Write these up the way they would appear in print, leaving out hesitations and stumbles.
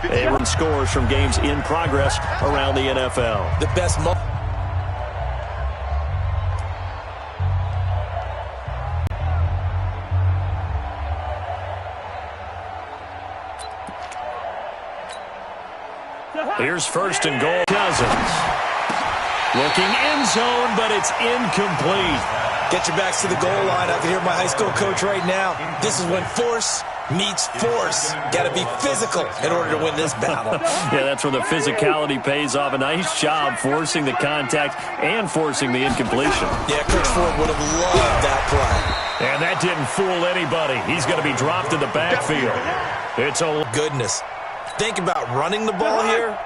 Everyone scores from games in progress around the NFL. The best moment. Here's first and goal. Cousins. Looking end zone, but it's incomplete. Get your backs to the goal line. I can hear my high school coach right now. This is when force meets force. Got to be physical in order to win this battle. Yeah, that's where the physicality pays off. A nice job forcing the contact and forcing the incompletion. Yeah, Coach Ford would have loved that play. And that didn't fool anybody. He's going to be dropped in the backfield. It's a goodness. Think about running the ball here.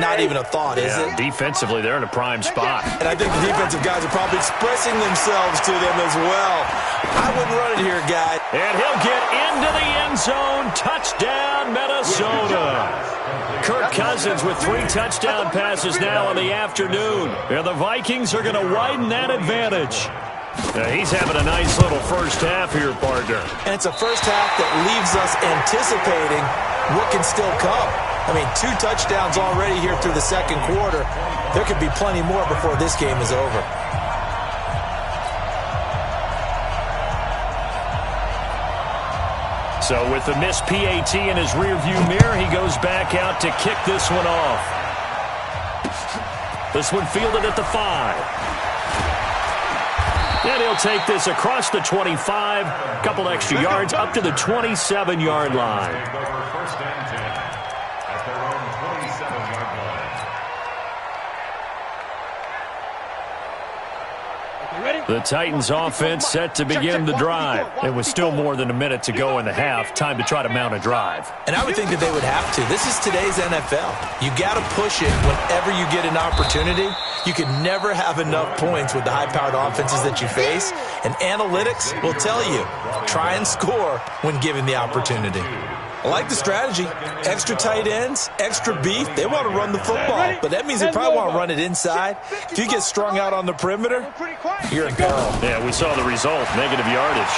Not even a thought, is it? Defensively, they're in a prime spot. And I think the defensive guys are probably expressing themselves to them as well. I wouldn't run it here, guys. And he'll get into the end zone. Touchdown, Minnesota. Kirk Cousins with 3 touchdown passes now in the afternoon. And the Vikings are going to widen that advantage. He's having a nice little first half here, partner. And it's a first half that leaves us anticipating what can still come. I mean, 2 touchdowns already here through the second quarter. There could be plenty more before this game is over. So with the missed PAT in his rearview mirror, he goes back out to kick this one off. This one fielded at the 5. And he'll take this across the 25, a couple extra yards, up to the 27-yard line. The Titans offense set to begin the drive. It was still more than a minute to go in the half. Time to try to mount a drive. And I would think that they would have to. This is today's NFL. You got to push it whenever you get an opportunity. You can never have enough points with the high-powered offenses that you face. And analytics will tell you, try and score when given the opportunity. I like the strategy. Extra tight ends, extra beef. They want to run the football, but that means they probably want to run it inside. If you get strung out on the perimeter, you're in peril. Yeah, we saw the result. Negative yardage.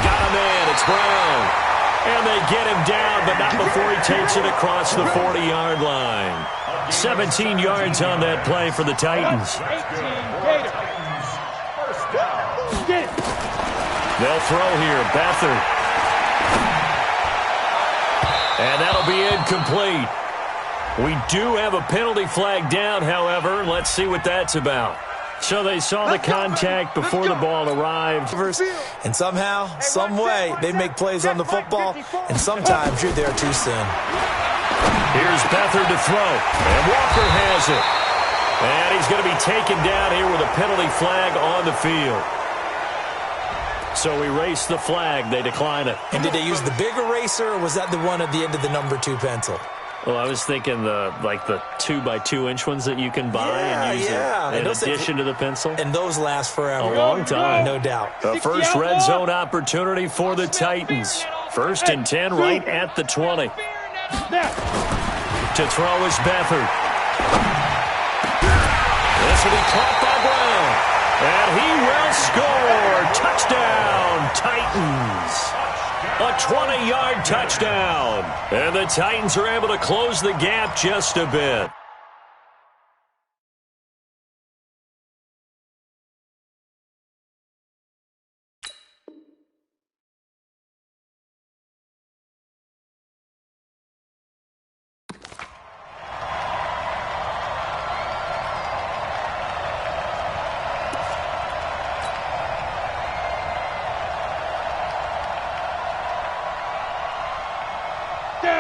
Got him in. It's Brown. And they get him down, but not before he takes it across the 40-yard line. 17 yards on that play for the Titans. They'll throw here. Beathard. And that'll be incomplete. We do have a penalty flag down, however. Let's see what that's about. So they saw the contact before the ball arrived. And somehow, some way, they make plays on the football, and sometimes you're there too soon. Here's Beathard to throw, and Walker has it. And he's going to be taken down here with a penalty flag on the field. So erase the flag. They decline it. And did they use the big eraser, or was that the one at the end of the number 2 pencil? Well, I was thinking the 2x2-inch ones that you can buy and use in addition to the pencil. And those last forever. A long time. No doubt. A first red zone opportunity for the Titans. 1st and 10 right at the 20. To throw is Beathard. This will be caught by Brown. And he will score. Touchdown, Titans. A 20-yard touchdown. And the Titans are able to close the gap just a bit.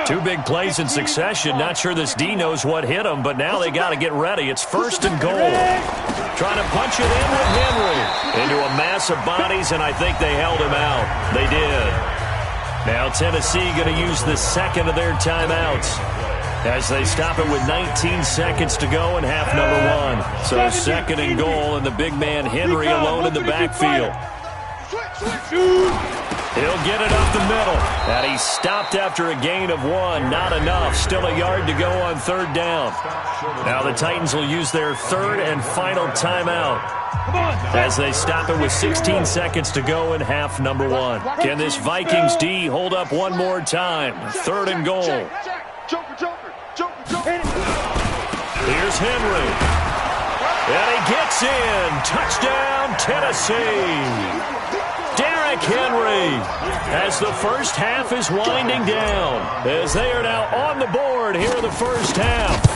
Two big plays in succession. Not sure this D knows what hit him, but now they got to get ready. It's 1st and goal. Trying to punch it in with Henry. Into a mass of bodies, and I think they held him out. They did. Now Tennessee going to use the second of their timeouts as they stop it with 19 seconds to go in half number 1. So 2nd and goal, and the big man Henry alone in the backfield. He'll get it up the middle. And he stopped after a gain of 1. Not enough. Still a yard to go on third down. Now the Titans will use their third and final timeout as they stop it with 16 seconds to go in half number 1. Can this Vikings D hold up one more time? Third and goal. Here's Henry. And he gets in. Touchdown, Tennessee. Derrick Henry as the first half is winding down, as they are now on the board here in the first half.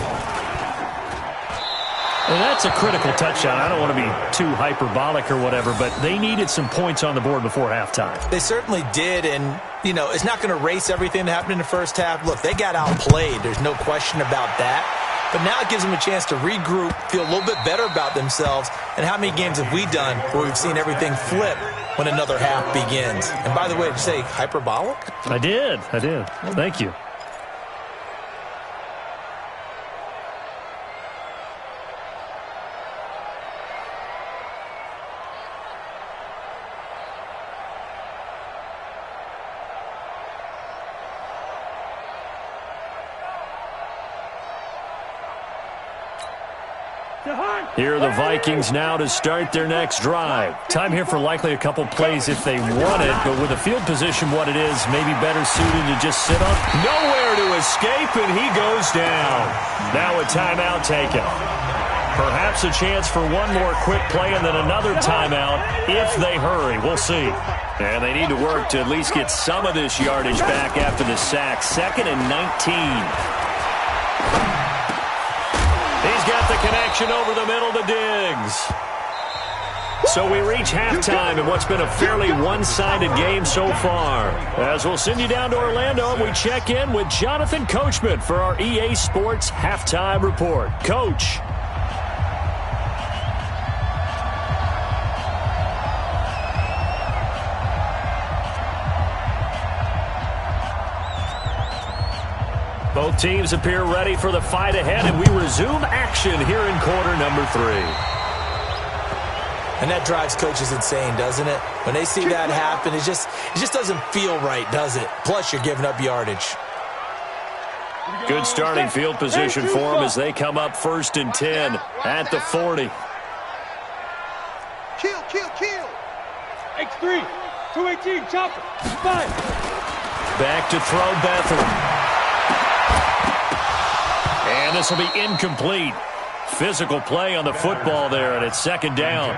And that's a critical touchdown. I don't want to be too hyperbolic or whatever, but they needed some points on the board before halftime. They certainly did, and, you know, it's not going to erase everything that happened in the first half. Look, they got outplayed. There's no question about that. But now it gives them a chance to regroup, feel a little bit better about themselves. And how many games have we done where we've seen everything flip when another half begins? And by the way, did you say hyperbolic? I did. Thank you. Here are the Vikings now to start their next drive. Time here for likely a couple plays if they want it, but with the field position what it is, maybe better suited to just sit on. Nowhere to escape, and he goes down. Now a timeout taken. Perhaps a chance for one more quick play and then another timeout if they hurry. We'll see. And they need to work to at least get some of this yardage back after the sack. 2nd and 19. He's got the connection over the middle to Diggs. So we reach halftime in what's been a fairly one-sided game so far. As we'll send you down to Orlando, and we check in with Jonathan Coachman for our EA Sports Halftime Report. Coach. Both teams appear ready for the fight ahead, and we resume action here in quarter number 3. And that drives coaches insane, doesn't it? When they see that happen, it just doesn't feel right, does it? Plus, you're giving up yardage. Good starting field position for them as they come up 1st and 10 at the 40. Kill. X3, 218, chopper, 5. Back to throw Bethel. And this will be incomplete. Physical play on the football there, and it's 2nd down.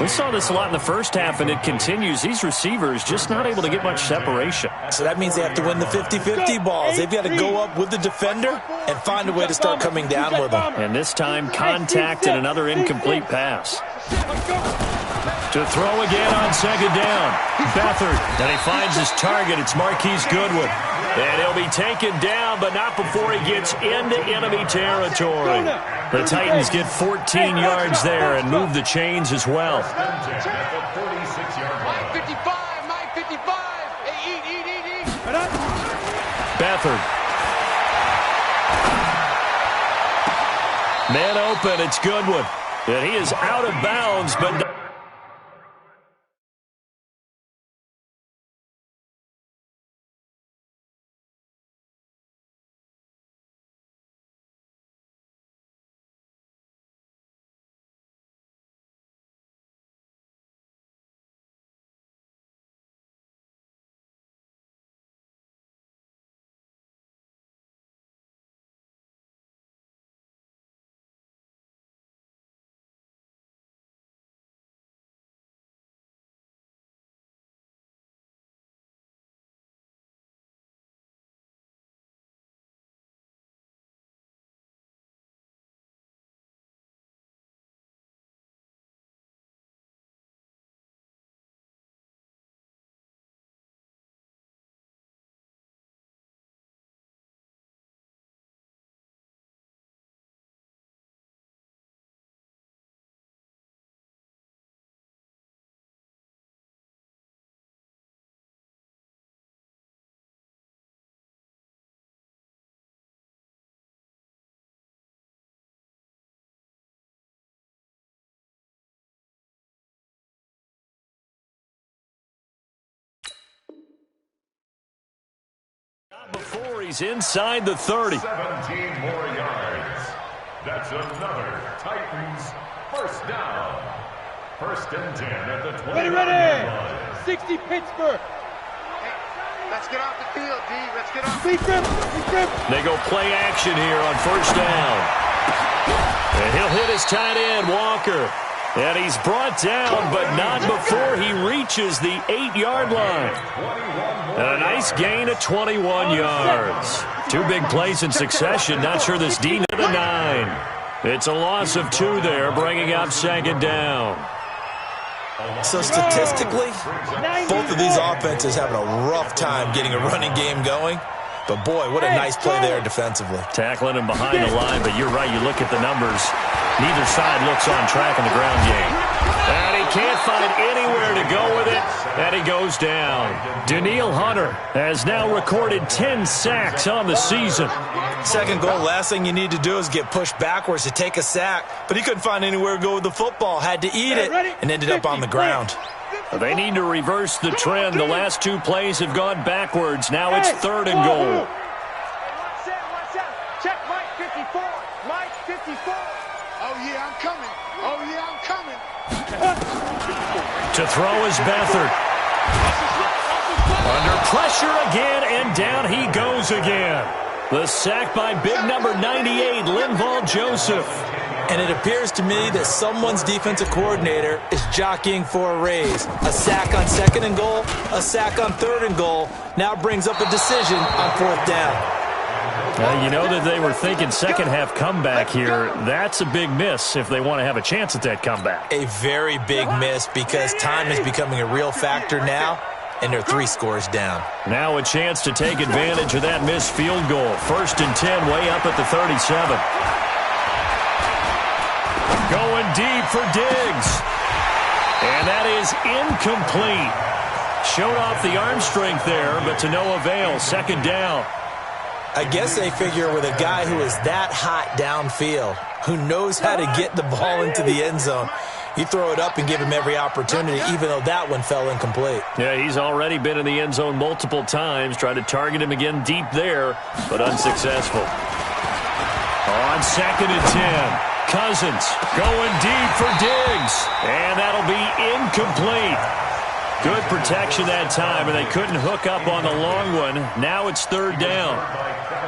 We saw this a lot in the first half, and it continues. These receivers just not able to get much separation. So that means they have to win the 50-50 balls. They've got to go up with the defender and find a way to start coming down with them. And this time, contact and another incomplete pass. To throw again on 2nd down. Beathard, and he finds his target. It's Marquise Goodwin. And he'll be taken down, but not before he gets into enemy territory. The Titans get 14 yards there and move the chains as well. Mike 55. Hey, eat. Beathard. Man open, it's Goodwin. And he is out of bounds, but Before he's inside the 30. 17 more yards. That's another Titans first down. First and 10 at the 20. Ready. 60 Pittsburgh. Let's get off the field, D. Let's get off. Beat them. They go play action here on first down. And he'll hit his tight end, Walker. And he's brought down, but not before he reaches the 8-yard line. And a nice gain of 21 yards. Two big plays in succession. Not sure this D to the 9. It's a loss of 2 there, bringing up second down. So statistically, both of these offenses having a rough time getting a running game going. But, boy, what a nice play there defensively. Tackling him behind the line, but you're right. You look at the numbers. Neither side looks on track in the ground game. And he can't find anywhere to go with it, and he goes down. Danielle Hunter has now recorded 10 sacks on the season. Second goal, last thing you need to do is get pushed backwards to take a sack. But he couldn't find anywhere to go with the football, had to eat it, and ended up on the ground. They need to reverse the trend. The last 2 plays have gone backwards. Now it's 3rd and goal. Watch out. Check Mike 54. Mike 54. Oh, yeah, I'm coming. Oh, yeah, I'm coming. To throw is Beathard. Under pressure again, and down he goes again. The sack by big number 98, Linval Joseph. And it appears to me that someone's defensive coordinator is jockeying for a raise. A sack on 2nd and goal, a sack on 3rd and goal. Now brings up a decision on 4th down. You know that they were thinking second half comeback here. That's a big miss if they want to have a chance at that comeback. A very big miss because time is becoming a real factor now, and they're 3 scores down. Now a chance to take advantage of that missed field goal. 1st and 10 way up at the 37. Going deep for Diggs. And that is incomplete. Showed off the arm strength there, but to no avail. 2nd down. I guess they figure with a guy who is that hot downfield, who knows how to get the ball into the end zone, you throw it up and give him every opportunity, even though that one fell incomplete. Yeah, he's already been in the end zone multiple times. Tried to target him again deep there, but unsuccessful. On 2nd and 10. Cousins going deep for Diggs, and that'll be incomplete. Good protection that time, and they couldn't hook up on the long one. Now it's 3rd down.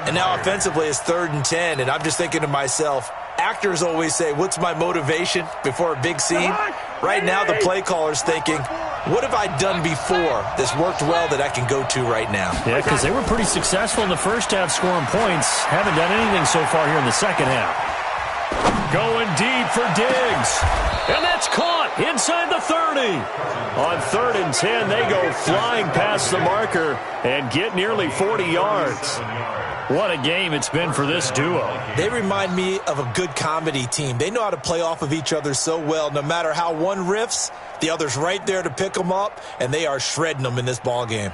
And now offensively it's 3rd and 10, and I'm just thinking to myself, actors always say, what's my motivation before a big scene? Right now the play caller's thinking, what have I done before that's worked well that I can go to right now? Yeah, because they were pretty successful in the first half scoring points. Haven't done anything so far here in the second half. Going deep for Diggs. And that's caught inside the 30. On 3rd and 10, they go flying past the marker and get nearly 40 yards. What a game it's been for this duo. They remind me of a good comedy team. They know how to play off of each other so well. No matter how one riffs, the other's right there to pick them up, and they are shredding them in this ball game.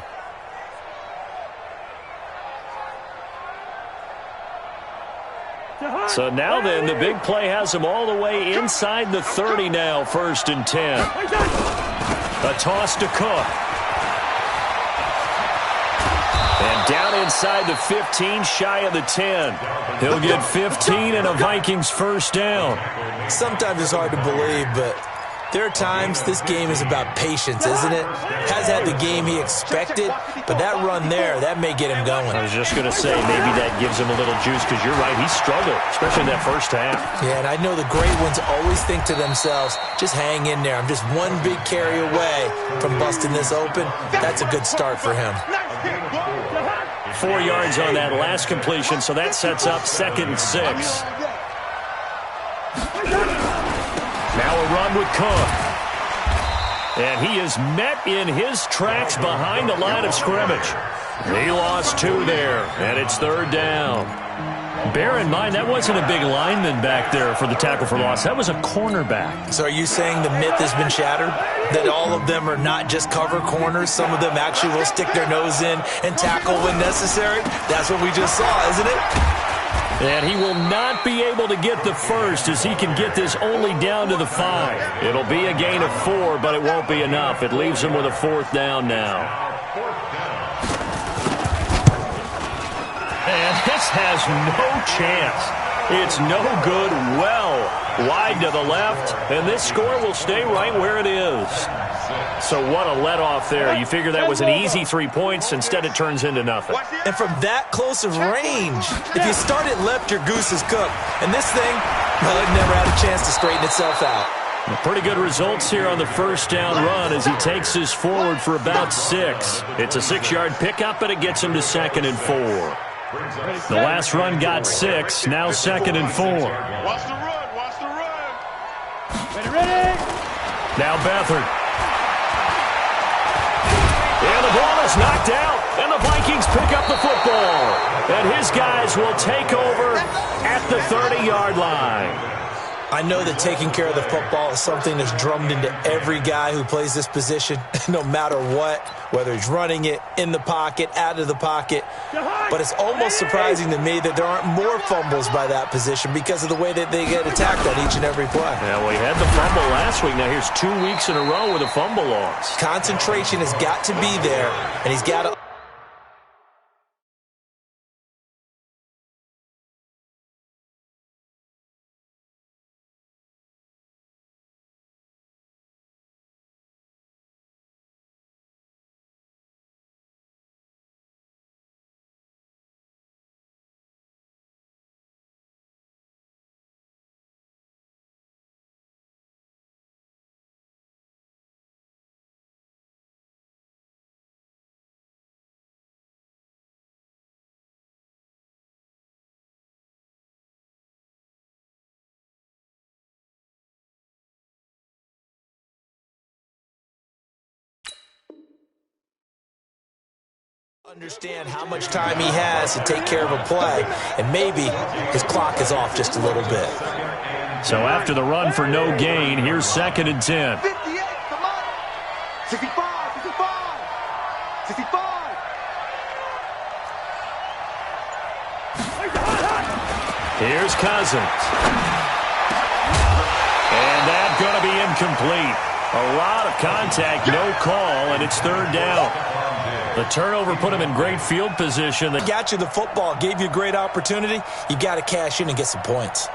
So now then, the big play has them all the way inside the 30 now, 1st and 10. A toss to Cook. And down inside the 15, shy of the 10. He'll get 15 and a Vikings 1st down. Sometimes it's hard to believe, but there are times this game is about patience, isn't it? Has had the game he expected, but that run there, that may get him going. I was just going to say, maybe that gives him a little juice, because you're right, he struggled, especially in that first half. Yeah, and I know the great ones always think to themselves, just hang in there. I'm just one big carry away from busting this open. That's a good start for him. 4 yards on that last completion, so that sets up 2nd and 6. Now a run with Cook. And he is met in his tracks behind the line of scrimmage. He lost 2 there, and it's 3rd down. Bear in mind, that wasn't a big lineman back there for the tackle for loss. That was a cornerback. So are you saying the myth has been shattered? That all of them are not just cover corners? Some of them actually will stick their nose in and tackle when necessary? That's what we just saw, isn't it? And he will not be able to get the first, as he can get this only down to the 5. It'll be a gain of 4, but it won't be enough. It leaves him with a 4th down now. And this has no chance. It's no good, well wide to the left, and this score will stay right where it is. So what a let-off there. You figure that was an easy 3 points. Instead, it turns into nothing. And from that close of range, if you start it left, your goose is cooked. And this thing, well, it never had a chance to straighten itself out. Pretty good results here on the first down run as he takes this forward for about 6. It's a 6-yard pickup, and it gets him to 2nd and 4. The last run got 6, now 2nd and 4. Watch the run, watch the run. Ready. Now Beathard. And the ball is knocked out, and the Vikings pick up the football. And his guys will take over at the 30-yard line. I know that taking care of the football is something that's drummed into every guy who plays this position, no matter what, whether he's running it, in the pocket, out of the pocket. But it's almost surprising to me that there aren't more fumbles by that position because of the way that they get attacked on each and every play. Yeah, we had the fumble last week. Now here's 2 weeks in a row with a fumble loss. Concentration has got to be there, and he's got to understand how much time he has to take care of a play, and maybe his clock is off just a little bit. So after the run for no gain, here's 2nd and 10. 58, come on. 65, 65, 65. Here's Cousins. And that's going to be incomplete. A lot of contact, no call, and it's 3rd down. The turnover put him in great field position. They got you the football, gave you a great opportunity. You got to cash in and get some points.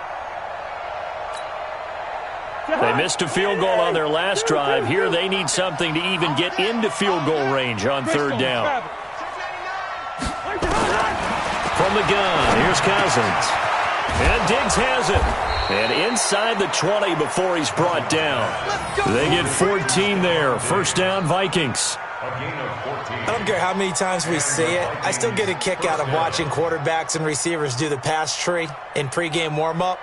They missed a field goal on their last drive. Here they need something to even get into field goal range on 3rd down. From the gun, here's Cousins. And Diggs has it. And inside the 20 before he's brought down. They get 14 there. 1st down, Vikings. I don't care how many times we see it. I still get a kick out of watching quarterbacks and receivers do the pass tree in pregame warm-up.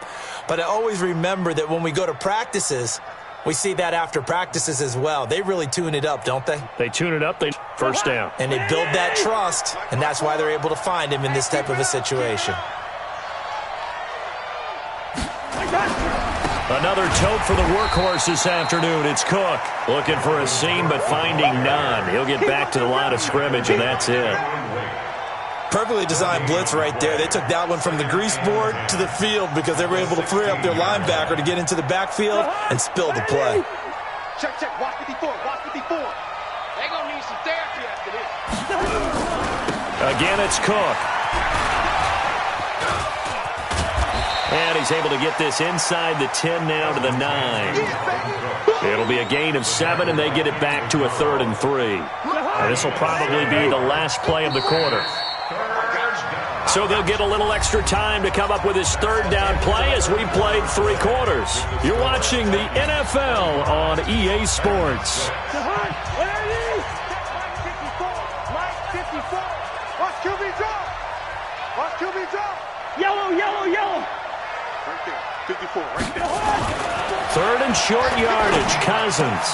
But I always remember that when we go to practices, we see that after practices as well. They really tune it up, don't they? They tune it up. They 1st down. And they build that trust, and that's why they're able to find him in this type of a situation. Another tote for the workhorse this afternoon. It's Cook looking for a seam but finding none. He'll get back to the line of scrimmage, and that's it. Perfectly designed blitz right there. They took that one from the grease board to the field because they were able to free up their linebacker to get into the backfield and spill the play. Check, check. Watch 54, watch 54. They're going to need some therapy after this. Again, it's Cook. And he's able to get this inside the 10 now to the 9. It'll be a gain of 7, and they get it back to a 3rd and 3. And this will probably be the last play of the quarter. So they'll get a little extra time to come up with his 3rd down play as we played 3 quarters. You're watching the NFL on EA Sports. Watch QB drop. Watch QB drop. Yellow, yellow, yellow. Right there. 54, right there. 3rd and short yardage, Cousins.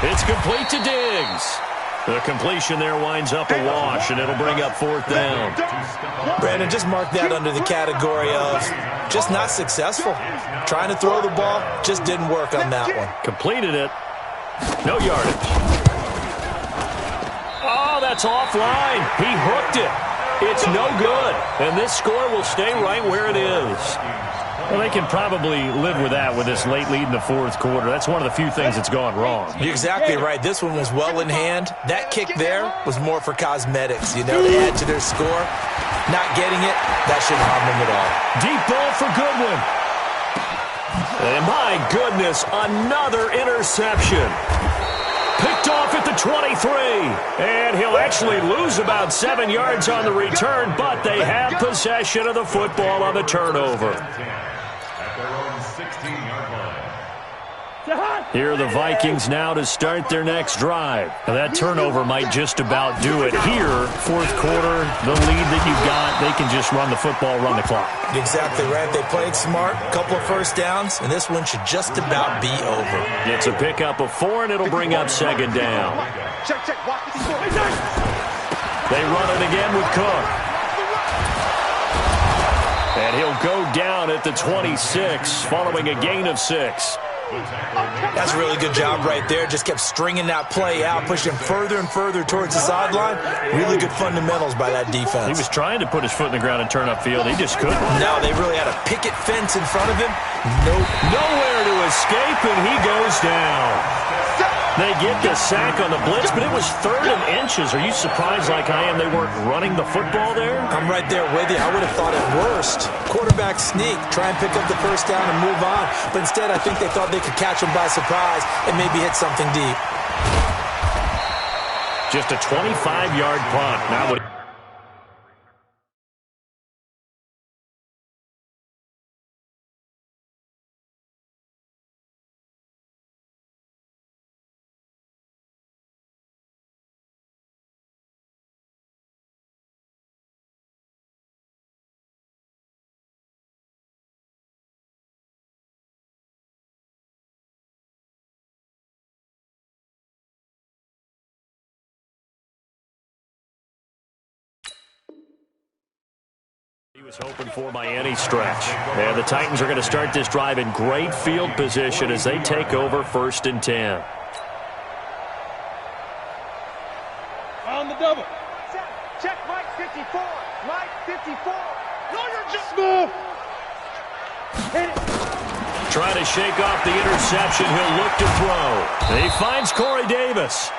It's complete to Diggs. The completion there winds up a wash, and it'll bring up 4th down. Brandon, just mark that under the category of just not successful. Trying to throw the ball, just didn't work on that one. Completed it. No yardage. Oh, that's offline. He hooked it. It's no good. And this score will stay right where it is. Well, they can probably live with that with this late lead in the fourth quarter. That's one of the few things that's gone wrong. You're exactly right. This one was well in hand. That kick there was more for cosmetics, to add to their score. Not getting it, that shouldn't harm them at all. Deep ball for Goodwin. And my goodness, another interception. Picked off at the 23. And he'll actually lose about 7 yards on the return, but they have possession of the football on the turnover. Here are the Vikings now to start their next drive. Now that turnover might just about do it. Here, fourth quarter, the lead that you've got, they can just run the football, run the clock. Exactly right. They played smart, couple of first downs, and this one should just about be over. It's a pickup of 4, and it'll bring up second down. They run it again with Cook. And he'll go down at the 26, following a gain of 6. That's a really good job right there. Just kept stringing that play out, pushing him further and further towards the sideline. Really good fundamentals by that defense. He was trying to put his foot in the ground and turn upfield. He just couldn't. No, they really had a picket fence in front of him. Nope. Nowhere to escape, and he goes down. They get the sack on the blitz, but it was 3rd and inches. Are you surprised like I am they weren't running the football there? I'm right there with you. I would have thought at worst, quarterback sneak, try and pick up the first down and move on. But instead, I think they thought they could catch him by surprise and maybe hit something deep. Just a 25-yard punt. Now would he was hoping for by any stretch. And the Titans are going to start this drive in great field position as they take over 1st and 10. On the double. Check Mike 54. Mike 54. No, you're just move. Hit it. Trying to shake off the interception. He'll look to throw. He finds Corey Davis.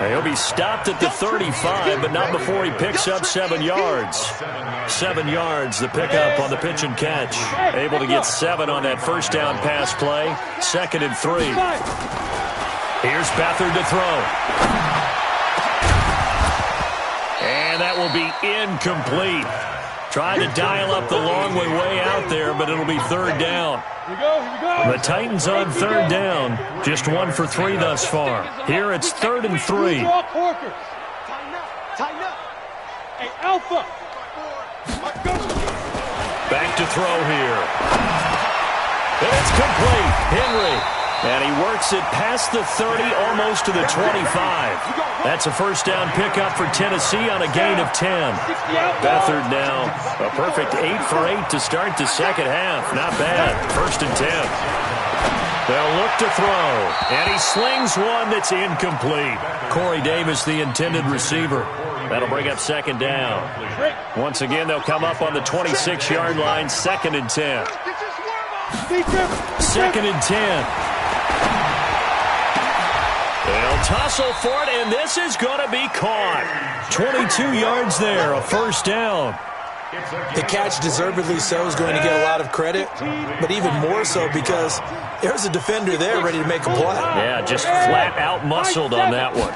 He'll be stopped at the 35, but not before he picks up 7 yards. 7 yards, the pickup on the pitch and catch. Able to get 7 on that first down pass play. 2nd and 3. Here's Beathard to throw. And that will be incomplete. Tried to dial up the long way out there, but it'll be 3rd down. Here we go. The Titans on 3rd down. Just 1 for 3 thus far. Here it's 3rd and 3. Tighten up. Hey, Alpha. Back to throw here. And it's complete. Henry. And he works it past the 30, almost to the 25. That's a first down pickup for Tennessee on a gain of 10. Beathard now a perfect 8 for 8 to start the second half. Not bad. 1st and 10. They'll look to throw. And he slings one that's incomplete. Corey Davis, the intended receiver. That'll bring up 2nd down. Once again, they'll come up on the 26-yard line. 2nd and 10. 2nd and 10. They'll tussle for it, and this is going to be caught. 22 yards there, a first down. The catch, deservedly so, is going to get a lot of credit, but even more so because there's a defender there ready to make a play. Yeah, just flat out muscled on that one.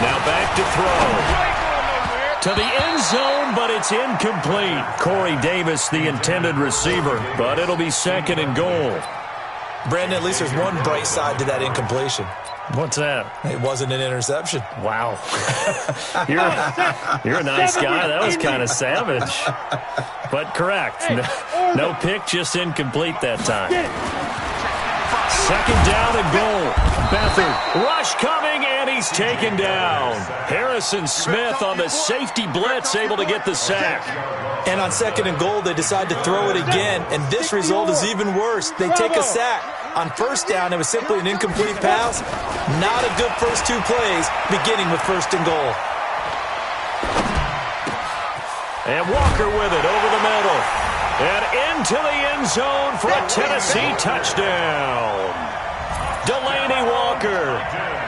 Now back to throw. To the end zone, but it's incomplete. Corey Davis, the intended receiver, but it'll be 2nd and goal. Brandon, at least there's one bright side to that incompletion. What's that? It wasn't an interception. Wow. You're a nice guy. That was kind of savage. But correct. No pick, just incomplete that time. 2nd down and goal. Beathard. Rush coming, and he's taken down. Harrison Smith on the safety blitz, able to get the sack. And on 2nd and goal, they decide to throw it again, and this result is even worse. They take a sack. On 1st down, it was simply an incomplete pass. Not a good first 2 plays, beginning with 1st and goal. And Walker with it over the middle. And into the end zone for a Tennessee touchdown. Delaney Walker,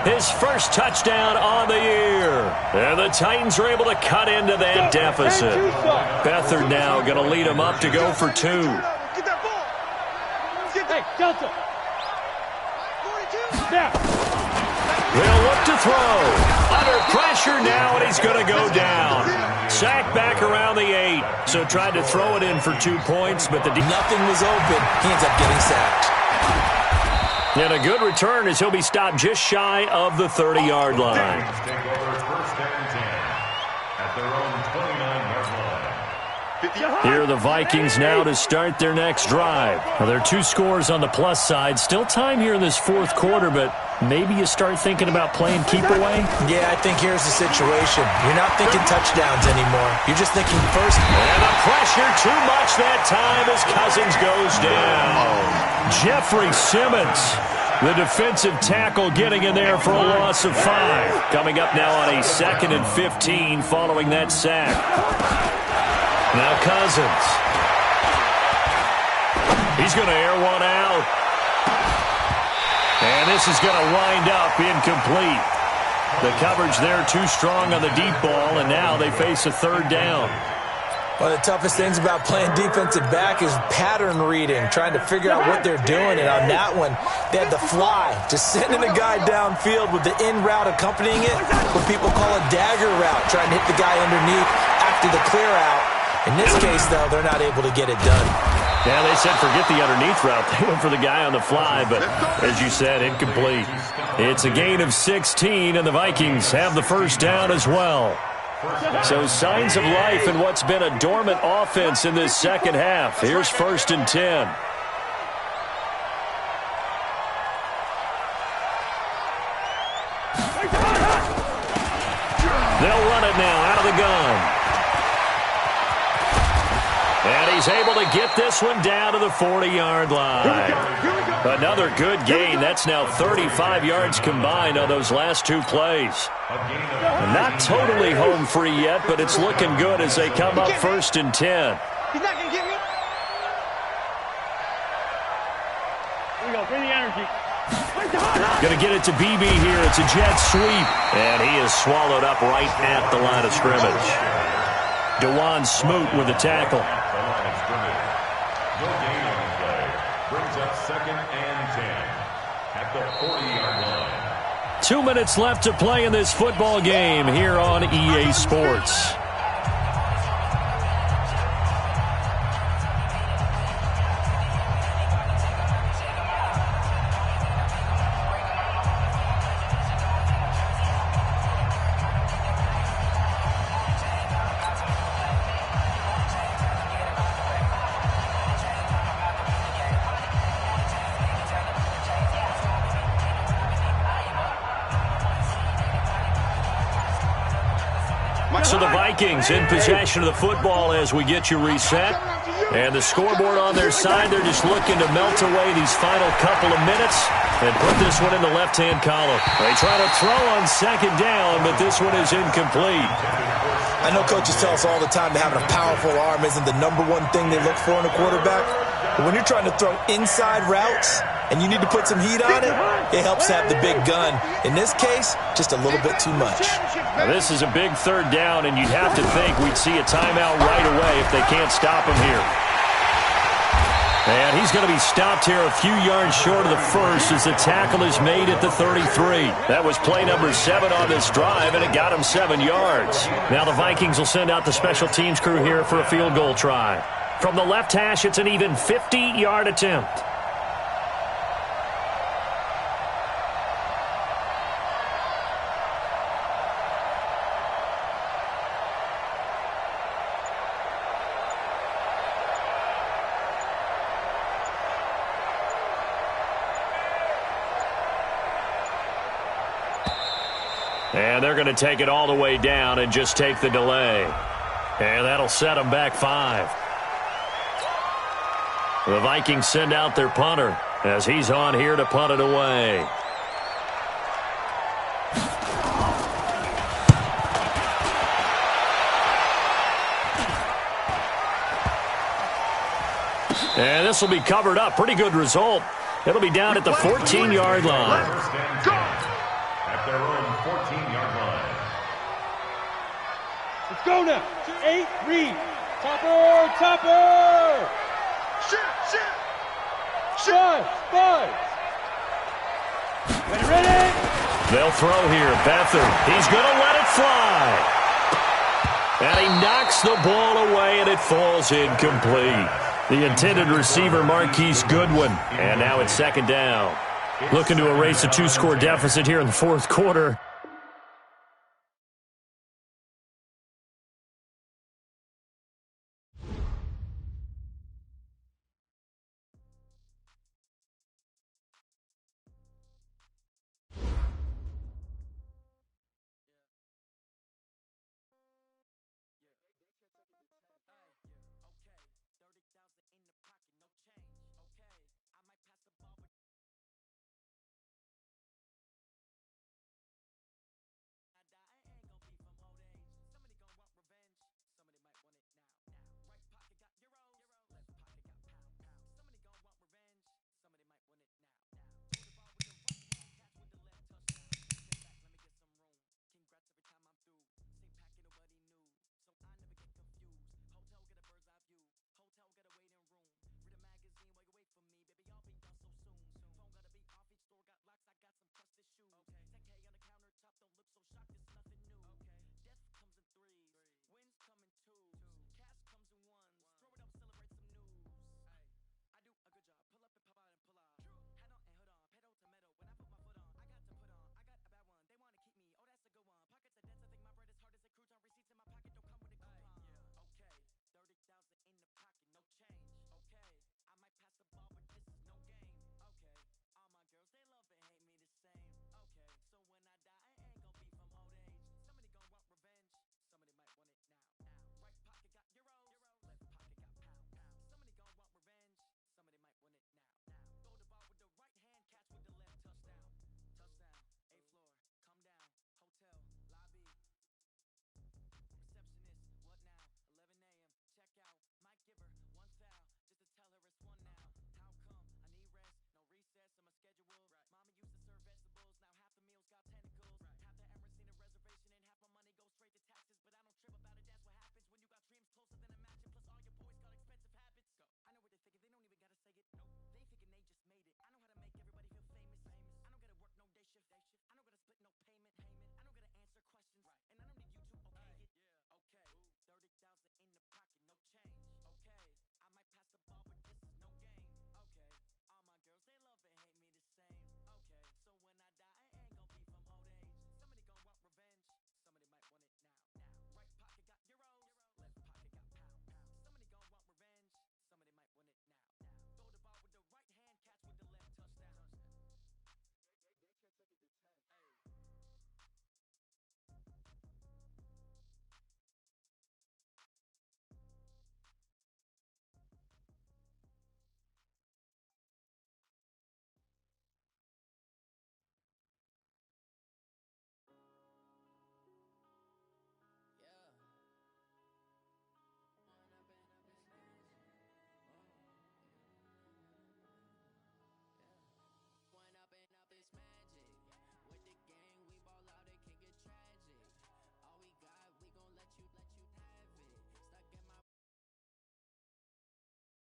his first touchdown on the year. And the Titans are able to cut into that deficit. Beathard now going to lead them up to go for 2. Get that ball. Hey, Delta. 42. Now. They'll look to throw. Under pressure now, and he's going to go down. Sacked back around the 8. So tried to throw it in for 2 points, but nothing was open. He ends up getting sacked. And a good return as he'll be stopped just shy of the 30-yard line. Take over first and 10 at their own 29-yard line. Here are the Vikings now to start their next drive. Well, there are 2 scores on the plus side. Still time here in this fourth quarter, but maybe you start thinking about playing keep away? Yeah, I think here's the situation. You're not thinking touchdowns anymore. You're just thinking first. And the pressure too much that time as Cousins goes down. Jeffrey Simmons, the defensive tackle, getting in there for a loss of 5. Coming up now on a 2nd and 15 following that sack. Now Cousins. He's going to air one out. And this is going to wind up incomplete. The coverage there too strong on the deep ball, and now they face a 3rd down. One of the toughest things about playing defensive back is pattern reading, trying to figure out what they're doing. And on that one, they had the fly, just sending a guy downfield with the in route accompanying it, what people call a dagger route, trying to hit the guy underneath after the clear out. In this case, though, they're not able to get it done. Yeah, they said forget the underneath route. They went for the guy on the fly, but as you said, incomplete. It's a gain of 16, and the Vikings have the first down as well. So signs of life in what's been a dormant offense in this second half. Here's 1st and 10. They'll run it now out of the gun. And he's able to get this one down to the 40-yard line. Another good gain. That's now 35 yards combined on those last 2 plays. Not totally home free yet, but it's looking good as they come up 1st and 10. He's not going to get me. Here we go. Bring the energy. Going to get it to BB here. It's a jet sweep. And he is swallowed up right at the line of scrimmage. DeJuan Smoot with the tackle. No gain on the play. Brings up 2nd and 10 at the 40-yard line. 2 minutes left to play in this football game here on EA Sports. So the Vikings in possession of the football as we get you reset. And the scoreboard on their side, they're just looking to melt away these final couple of minutes and put this one in the left-hand column. They try to throw on 2nd down, but this one is incomplete. I know coaches tell us all the time that having a powerful arm isn't the #1 thing they look for in a quarterback. But when you're trying to throw inside routes and you need to put some heat on it, it helps have the big gun. In this case, just a little bit too much. Now this is a big 3rd down, and you'd have to think we'd see a timeout right away if they can't stop him here. And he's going to be stopped here a few yards short of the first as the tackle is made at the 33. That was play number 7 on this drive, and it got him 7 yards. Now the Vikings will send out the special teams crew here for a field goal try. From the left hash, it's an even 50-yard attempt. And they're going to take it all the way down and just take the delay. And that'll set them back 5. The Vikings send out their punter as he's on here to punt it away. And this will be covered up. Pretty good result. It'll be down at the 14-yard line. First and 10 at their own 14-yard line. Let's go now. 8, read. Topper, topper. Five. Ready. They'll throw here. Beathard. He's going to let it fly. And he knocks the ball away, and it falls incomplete. The intended receiver, Marquise Goodwin. And now it's second down. Looking to erase a 2-score deficit here in the fourth quarter.